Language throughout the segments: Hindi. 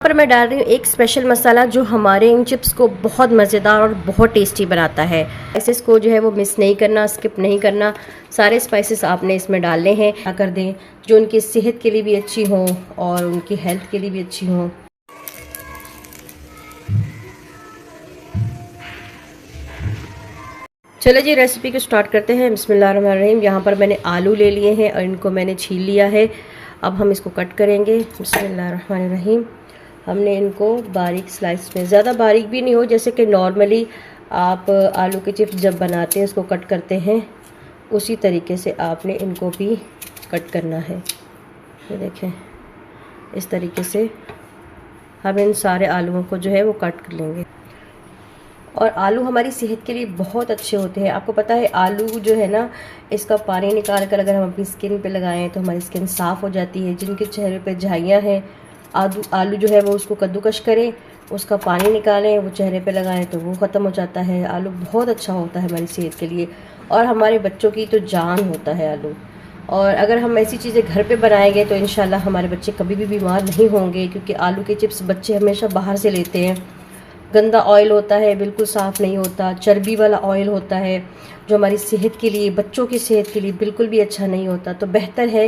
पर मैं डाल रही हूँ एक स्पेशल मसाला जो हमारे इन चिप्स को बहुत मज़ेदार और बहुत टेस्टी बनाता है। स्पाइसेस को जो है वो मिस नहीं करना, स्किप नहीं करना। सारे स्पाइसेस आपने इसमें डालने हैं, क्या कर दें जो उनकी सेहत के लिए भी अच्छी हों और उनकी हेल्थ के लिए भी अच्छी हों। चलो जी रेसिपी को स्टार्ट करते हैं। बिस्मिल्लाहिर्रहमानिर्रहीम। यहाँ पर मैंने आलू ले लिए हैं और इनको मैंने छील लिया है। अब हम इसको कट करेंगे। बिस्मिल्लाहिर्रहमानिर्रहीम। हमने इनको बारीक स्लाइस में, ज़्यादा बारीक भी नहीं हो, जैसे कि नॉर्मली आप आलू के चिप्स जब बनाते हैं उसको कट करते हैं उसी तरीके से आपने इनको भी कट करना है। ये देखें, इस तरीके से हम इन सारे आलूओं को जो है वो कट कर लेंगे। और आलू हमारी सेहत के लिए बहुत अच्छे होते हैं। आपको पता है आलू जो है ना, इसका पानी निकाल कर अगर हम अपनी स्किन पे लगाएं तो हमारी स्किन साफ़ हो जाती है। जिनके चेहरे पे झाइयाँ हैं, आलू जो है वो उसको कद्दूकश करें, उसका पानी निकालें, वो चेहरे पे लगाएं तो वो ख़त्म हो जाता है। आलू बहुत अच्छा होता है हमारी सेहत के लिए और हमारे बच्चों की तो जान होता है आलू। और अगर हम ऐसी चीज़ें घर पे बनाएंगे तो इंशाल्लाह हमारे बच्चे कभी भी बीमार नहीं होंगे, क्योंकि आलू के चिप्स बच्चे हमेशा बाहर से लेते हैं। गंदा ऑयल होता है, बिल्कुल साफ़ नहीं होता, चर्बी वाला ऑयल होता है जो हमारी सेहत के लिए, बच्चों की सेहत के लिए बिल्कुल भी अच्छा नहीं होता। तो बेहतर है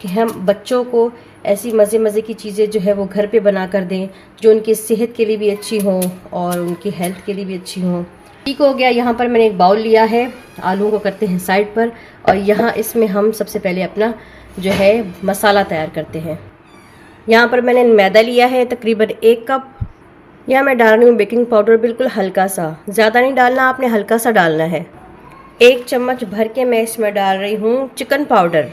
कि हम बच्चों को ऐसी मज़े की चीज़ें जो है वो घर पे बना कर दें जो उनकी सेहत के लिए भी अच्छी हों और उनकी हेल्थ के लिए भी अच्छी हों। ठीक हो गया। यहाँ पर मैंने एक बाउल लिया है, आलूओं को करते हैं साइड पर और यहाँ इसमें हम सबसे पहले अपना जो है मसाला तैयार करते हैं। यहाँ पर मैंने मैदा लिया है तकरीबन 1 कप। यहाँ मैं डाल रही हूँ बेकिंग पाउडर, बिल्कुल हल्का सा, ज़्यादा नहीं डालना, आपने हल्का सा डालना है। 1 चम्मच भर के मैं इसमें डाल रही हूँ चिकन पाउडर।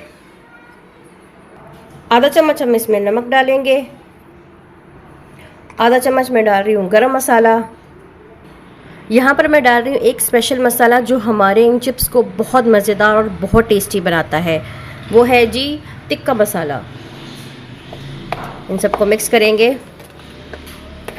आधा चम्मच हम इसमें नमक डालेंगे। आधा चम्मच मैं डाल रही हूँ गरम मसाला। यहाँ पर मैं डाल रही हूँ एक स्पेशल मसाला जो हमारे इन चिप्स को बहुत मज़ेदार और बहुत टेस्टी बनाता है, वो है जी टिक्का मसाला। इन सबको मिक्स करेंगे।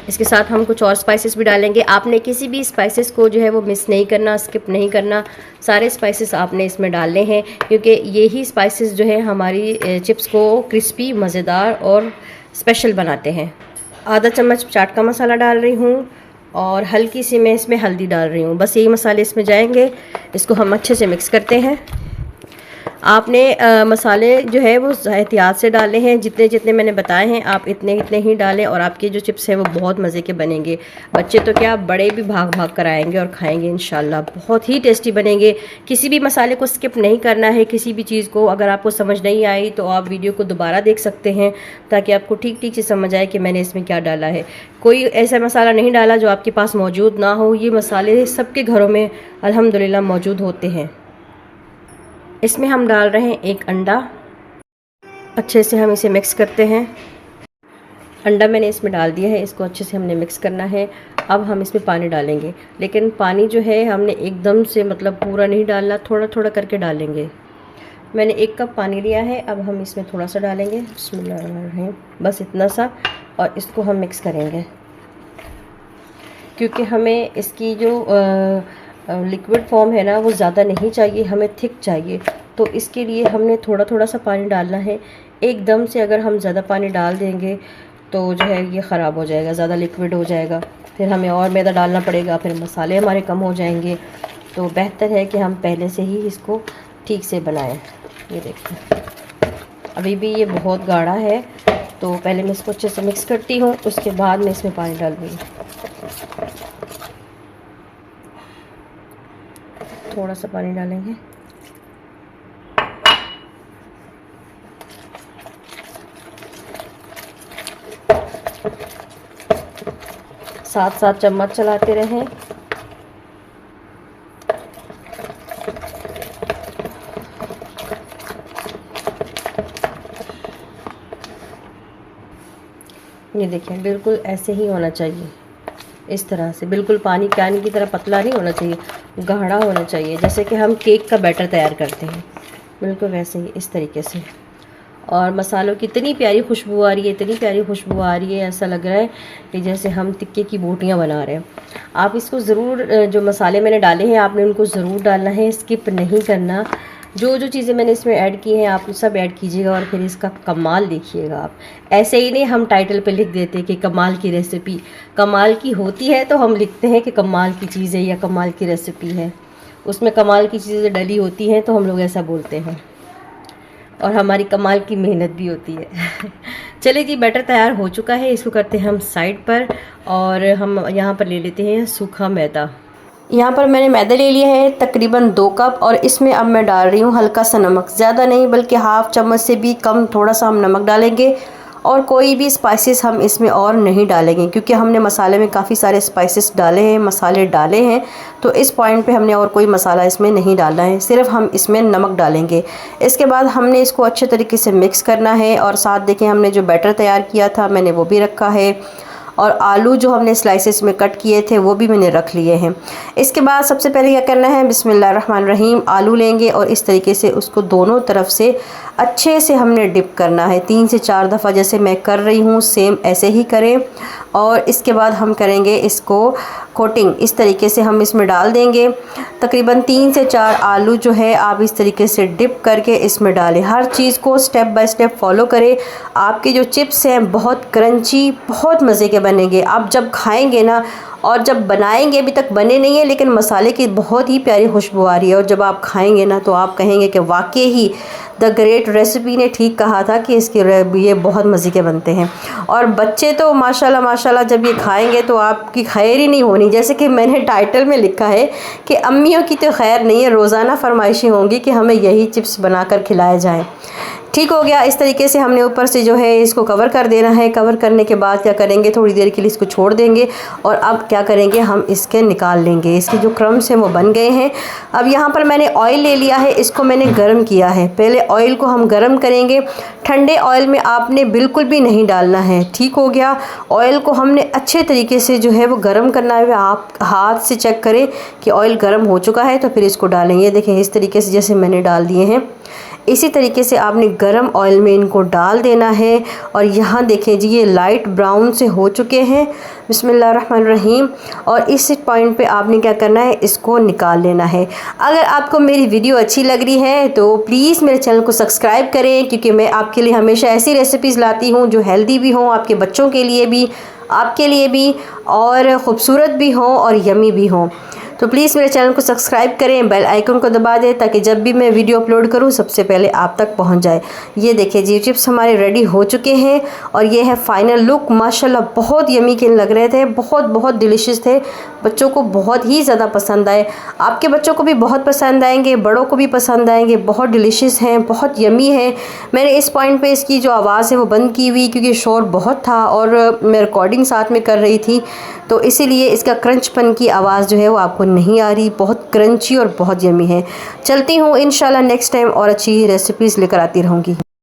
इसके साथ हम कुछ और स्पाइसेस भी डालेंगे। आपने किसी भी स्पाइसेस को जो है वो मिस नहीं करना, स्किप नहीं करना। सारे स्पाइसेस आपने इसमें डालने हैं, क्योंकि यही स्पाइसेस जो है हमारी चिप्स को क्रिस्पी, मज़ेदार और स्पेशल बनाते हैं। आधा चम्मच चाट का मसाला डाल रही हूँ और हल्की सी मैं इसमें हल्दी डाल रही हूँ। बस यही मसाले इसमें जाएंगे। इसको हम अच्छे से मिक्स करते हैं। आपने मसाले जो है वो एहतियात से डालने हैं, जितने जितने मैंने बताए हैं आप इतने इतने ही डालें और आपके जो चिप्स हैं वो बहुत मज़े के बनेंगे। बच्चे तो क्या, बड़े भी भाग भाग कर आएंगे और खाएंगे इंशाल्लाह, बहुत ही टेस्टी बनेंगे। किसी भी मसाले को स्किप नहीं करना है, किसी भी चीज़ को। अगर आपको समझ नहीं आई तो आप वीडियो को दोबारा देख सकते हैं ताकि आपको ठीक ठीक से समझ आए कि मैंने इसमें क्या डाला है। कोई ऐसा मसाला नहीं डाला जो आपके पास मौजूद ना हो। ये मसाले सबके घरों में अल्हम्दुलिल्लाह मौजूद होते हैं। इसमें हम डाल रहे हैं 1 अंडा। अच्छे से हम इसे मिक्स करते हैं। अंडा मैंने इसमें डाल दिया है, इसको अच्छे से हमने मिक्स करना है। अब हम इसमें पानी डालेंगे, लेकिन पानी जो है हमने एकदम से मतलब पूरा नहीं डालना, थोड़ा थोड़ा करके डालेंगे। मैंने 1 कप पानी लिया है, अब हम इसमें थोड़ा सा डालेंगे। बिस्मिल्लाहिर्रहमानिर्रहीम, बस इतना सा, और इसको हम मिक्स करेंगे क्योंकि हमें इसकी जो लिक्विड फॉर्म है ना वो ज़्यादा नहीं चाहिए, हमें थिक चाहिए। तो इसके लिए हमने थोड़ा थोड़ा सा पानी डालना है। एकदम से अगर हम ज़्यादा पानी डाल देंगे तो जो है ये ख़राब हो जाएगा, ज़्यादा लिक्विड हो जाएगा, फिर हमें और मैदा डालना पड़ेगा, फिर मसाले हमारे कम हो जाएंगे। तो बेहतर है कि हम पहले से ही इसको ठीक से बनाएं। ये देखिए अभी भी ये बहुत गाढ़ा है, तो पहले मैं इसको अच्छे से मिक्स करती हूँ, उसके बाद मैं इसमें पानी डाल दूँगी। थोड़ा सा पानी डालेंगे। साथ साथ चम्मच चलाते रहें। ये देखें बिल्कुल ऐसे ही होना चाहिए, इस तरह से, बिल्कुल पानी की तरह पतला नहीं होना चाहिए, गाढ़ा होना चाहिए, जैसे कि हम केक का बैटर तैयार करते हैं, बिल्कुल वैसे ही, इस तरीके से। और मसालों की इतनी प्यारी खुशबू आ रही है, इतनी प्यारी खुशबू आ रही है, ऐसा लग रहा है कि जैसे हम टिक्के की बोटियां बना रहे हैं। आप इसको ज़रूर, जो मसाले मैंने डाले हैं आपने उनको ज़रूर डालना है, स्किप नहीं करना। जो जो चीज़ें मैंने इसमें ऐड की हैं आप सब ऐड कीजिएगा और फिर इसका कमाल देखिएगा आप। ऐसे ही नहीं हम टाइटल पे लिख देते कि कमाल की रेसिपी, कमाल की होती है तो हम लिखते हैं कि कमाल की चीज़ है या कमाल की रेसिपी है, उसमें कमाल की चीज़ें डली होती हैं तो हम लोग ऐसा बोलते हैं, और हमारी कमाल की मेहनत भी होती है। चलिए जी, बैटर तैयार हो चुका है, इसको करते हैं हम साइड पर। और हम यहाँ पर ले लेते हैं सूखा मैदा। यहाँ पर मैंने मैदा ले लिया है तकरीबन 2 कप, और इसमें अब मैं डाल रही हूँ हल्का सा नमक, ज़्यादा नहीं बल्कि हाफ़ चम्मच से भी कम थोड़ा सा हम नमक डालेंगे। और कोई भी स्पाइसेस हम इसमें और नहीं डालेंगे क्योंकि हमने मसाले में काफ़ी सारे स्पाइसेस डाले हैं, मसाले डाले हैं, तो इस पॉइंट पे हमने और कोई मसाला इसमें नहीं डालना है, सिर्फ हम इसमें नमक डालेंगे। इसके बाद हमने इसको अच्छे तरीके से मिक्स करना है। और साथ देखें हमने जो बैटर तैयार किया था मैंने वो भी रखा है, और आलू जो हमने स्लाइसेस में कट किए थे वो भी मैंने रख लिए हैं। इसके बाद सबसे पहले क्या करना है, बिस्मिल्लाहिर्रहमानिर्रहीम, आलू लेंगे और इस तरीके से उसको दोनों तरफ से अच्छे से हमने डिप करना है 3 से 4 दफ़ा, जैसे मैं कर रही हूँ सेम ऐसे ही करें। और इसके बाद हम करेंगे इसको कोटिंग, इस तरीके से हम इसमें डाल देंगे। तकरीबन 3 से 4 आलू जो है आप इस तरीके से डिप करके इसमें डालें। हर चीज़ को स्टेप बाय स्टेप फॉलो करें। आपके जो चिप्स हैं बहुत क्रंची, बहुत मज़े के बनेंगे। आप जब खाएंगे ना, और जब बनाएंगे, अभी तक बने नहीं है लेकिन मसाले की बहुत ही प्यारी खुशबू आ रही है, और जब आप खाएंगे ना तो आप कहेंगे कि वाकई ही द ग्रेट रेसिपी ने ठीक कहा था कि इसके ये बहुत मज़े के बनते हैं। और बच्चे तो माशाल्लाह माशाल्लाह जब ये खाएंगे तो आपकी खैर ही नहीं होनी। जैसे कि मैंने टाइटल में लिखा है कि अम्मियों की तो खैर नहीं है, रोज़ाना फरमाइशें होंगी कि हमें यही चिप्स बनाकर खिलाए जाएँ। ठीक हो गया। इस तरीके से हमने ऊपर से जो है इसको कवर कर देना है। कवर करने के बाद क्या करेंगे, थोड़ी देर के लिए इसको छोड़ देंगे, और अब क्या करेंगे हम इसके निकाल लेंगे। इसके जो क्रम्स हैं वो बन गए हैं। अब यहाँ पर मैंने ऑयल ले लिया है, इसको मैंने गर्म किया है। पहले ऑयल को हम गर्म करेंगे, ठंडे ऑयल में आपने बिल्कुल भी नहीं डालना है। ठीक हो गया। ऑयल को हमने अच्छे तरीके से जो है वो गर्म करना है। आप हाथ से चेक करें कि ऑयल गर्म हो चुका है तो फिर इसको डालेंगे। देखें इस तरीके से जैसे मैंने डाल दिए हैं, इसी तरीके से आपने गरम ऑयल में इनको डाल देना है। और यहाँ देखें जी ये लाइट ब्राउन से हो चुके हैं। बिस्मिल्लाहिर्रहमानिर्रहीम। और इस पॉइंट पे आपने क्या करना है, इसको निकाल लेना है। अगर आपको मेरी वीडियो अच्छी लग रही है तो प्लीज़ मेरे चैनल को सब्सक्राइब करें, क्योंकि मैं आपके लिए हमेशा ऐसी रेसिपीज़ लाती हूँ जो हेल्दी भी हों, आपके बच्चों के लिए भी, आपके लिए भी, और ख़ूबसूरत भी हों और यमी भी हों। तो प्लीज़ मेरे चैनल को सब्सक्राइब करें, बेल आइकन को दबा दें ताकि जब भी मैं वीडियो अपलोड करूं सबसे पहले आप तक पहुंच जाए। ये देखिए जी चिप्स हमारे रेडी हो चुके हैं, और ये है फाइनल लुक। माशाल्लाह बहुत यमी के लग रहे थे, बहुत बहुत डिलीशियस थे। बच्चों को बहुत ही ज़्यादा पसंद आए, आपके बच्चों को भी बहुत पसंद आएंगे, बड़ों को भी पसंद आएंगे। बहुत डिलीशियस हैं, बहुत यमी है। मैंने इस पॉइंट पे इसकी जो आवाज़ है वो बंद की हुई क्योंकि शोर बहुत था और मैं रिकॉर्डिंग साथ में कर रही थी, तो इसीलिए इसका क्रंचपन की आवाज़ जो है वो आपको नहीं आ रही। बहुत क्रंची और बहुत यमी है। चलती हूँ, इंशाल्लाह नेक्स्ट टाइम और अच्छी रेसिपीज़ लेकर आती रहूँगी।